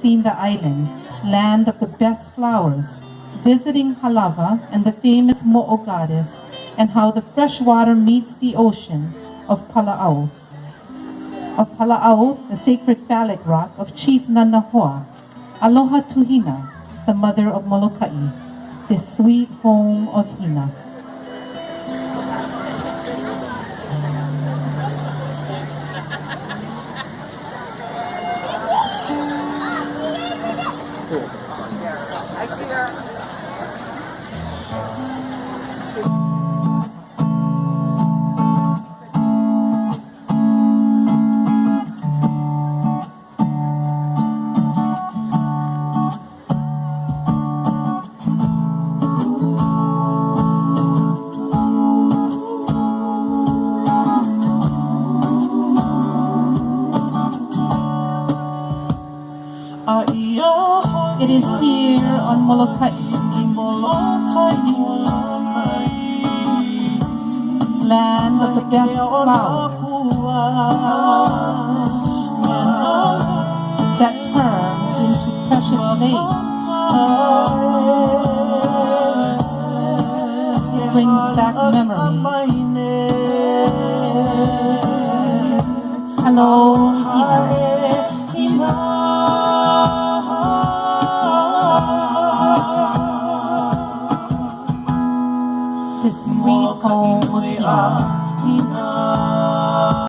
seen the island, land of the best flowers, visiting Halava and the famous Mo'o goddess, and how the fresh water meets the ocean of Pala'au. Of Pala'au, the sacred phallic rock of Chief Nanahoa. Aloha to Hina, the mother of Molokai, the sweet home of Hina. I see her. It is here on Molokai, land of the best flowers, that turns into precious lace, brings back memories. Hello.